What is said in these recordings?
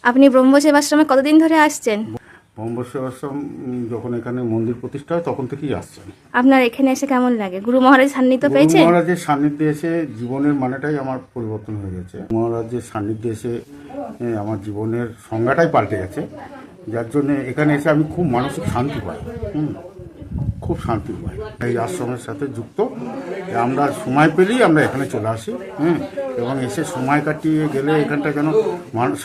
আপনি ব্রহ্মসেবাশ্রমে কতদিন ধরে আসছেন? ব্রহ্মসেবাশ্রম যখন এখানে মন্দির প্রতিষ্ঠা হয় তখন থেকেই আসছেন। আপনার এখানে এসে কেমন লাগে? গুরু মহারাজ সান্নিধ্য গুরু পেয়েছেন? মহারাজের সান্নিধ্যে এসে জীবনের মানেটাই আমার পরিবর্তন হয়ে গেছে। মহারাজের সান্নিধ্যে এসে আমার জীবনের সংজ্ঞাটাই পাল্টে গেছে, যার জন্য এখানে এসে আমি খুব মানসিক শান্তি পাই। খুব শান্তি পাই এই আশ্রমের সাথে যুক্ত। আমরা সময় পেলেই আমরা এখানে চলে আসি, এবং এসে সময় কাটিয়ে গেলে এখানটা যেন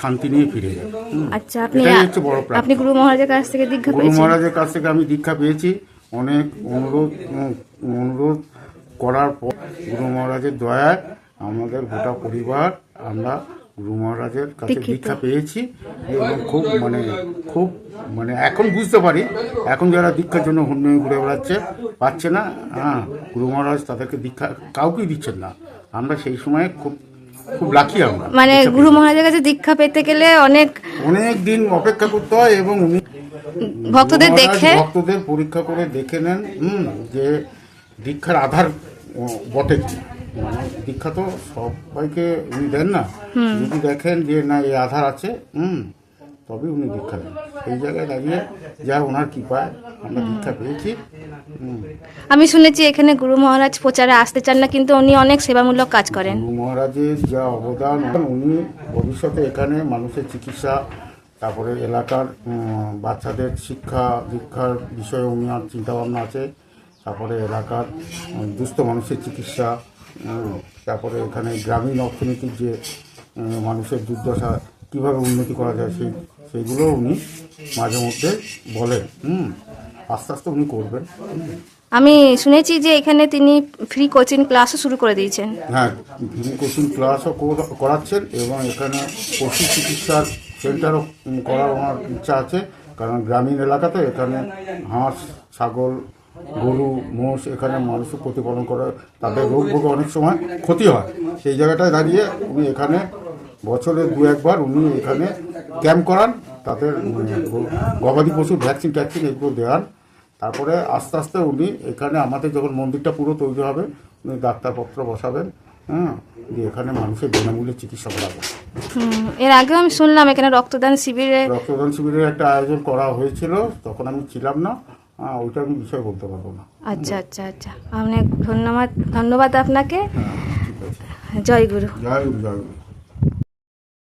শান্তি নিয়ে ফিরে যায়। আচ্ছা, এটাই হচ্ছে বড় প্রাপ্তি। আপনি গুরু মহারাজের কাছ থেকে দীক্ষা গুরু পেয়েছেন? মহারাজের কাছ থেকে আমি দীক্ষা পেয়েছি। অনেক অনুরোধ করার পর গুরু মহারাজের দয়ায় আমাদের গোটা পরিবার আমরা গুরু মহারাজের কাছে দীক্ষা পেয়েছি, এবং খুব এখন বুঝতে পারি, এখন যারা দীক্ষার জন্য হন্যে ঘুরে বেড়াচ্ছে পাচ্ছে না, গুরু মহারাজ তাদেরকে দীক্ষা কাউকেই দিচ্ছেন না। আমরা সেই সময় খুব লাকি। আমরা গুরু মহারাজের কাছে দীক্ষা পেতে গেলে অনেক দিন অপেক্ষা করতে হয়, এবং উনি ভক্তদের পরীক্ষা করে দেখে নেন যে দীক্ষার আধার বটে কি। দীক্ষা তো সবাইকে উনি দেন না, যদি দেখেন যে না এই আধার আছে তবে উনি দীক্ষা দেন। সেই জায়গায় দাঁড়িয়ে যা ওনার কৃপায় আমরা দীক্ষা পেয়েছি। আমি শুনেছি এখানে গুরু মহারাজ প্রচারে আসতে চান না, কিন্তু উনি অনেক সেবামূলক কাজ করেন। গুরু মহারাজের যা অবদান, উনি ভবিষ্যতে এখানে মানুষের চিকিৎসা, তারপরে এলাকার বাচ্চাদের শিক্ষা দীক্ষার বিষয়ে উনার চিন্তাভাবনা আছে। তারপরে এলাকার দুস্থ মানুষের চিকিৎসা, তারপরে এখানে গ্রামীণ অর্থনীতির যে মানুষের দুর্দশা কীভাবে উন্নতি করা যায় সেইগুলো উনি মাঝে মধ্যে বলেন। আস্তে আস্তে উনি করবেন। আমি শুনেছি যে এখানে তিনি ফ্রি কোচিং ক্লাসও শুরু করে দিয়েছেন। হ্যাঁ, ফ্রি কোচিং ক্লাসও করাচ্ছেন, এবং এখানে পশু চিকিৎসার সেন্টারও করার আমার ইচ্ছা আছে। কারণ গ্রামীণ এলাকাতে এখানে হাঁস, ছাগল, গরু, মোষ এখানে মানুষ প্রতিপালন করে, তাদের রোগ ভোগে অনেক সময় ক্ষতি হয়। সেই জায়গাটায় দাঁড়িয়ে উনি এখানে বছরে 2-1 বার উনি এখানে ক্যাম্প করান, তাদের গবাদি পশুর ভ্যাকসিন এগুলো দেওয়ান। তারপরে আস্তে আস্তে উনি এখানে আমাদের যখন মন্দিরটা পুরো তৈরি হবে উনি ডাক্তারপত্র বসাবেন, যে এখানে মানুষের বিনামূল্যে চিকিৎসা করাবে। এর আগেও আমি শুনলাম এখানে রক্তদান শিবিরের একটা আয়োজন করা হয়েছিল, তখন আমি ছিলাম না, ওইটা আমি বিষয় বলতে পারবো না। আচ্ছা, অনেক ধন্যবাদ আপনাকে। ঠিক আছে। জয় গুরু। জয় গুরু।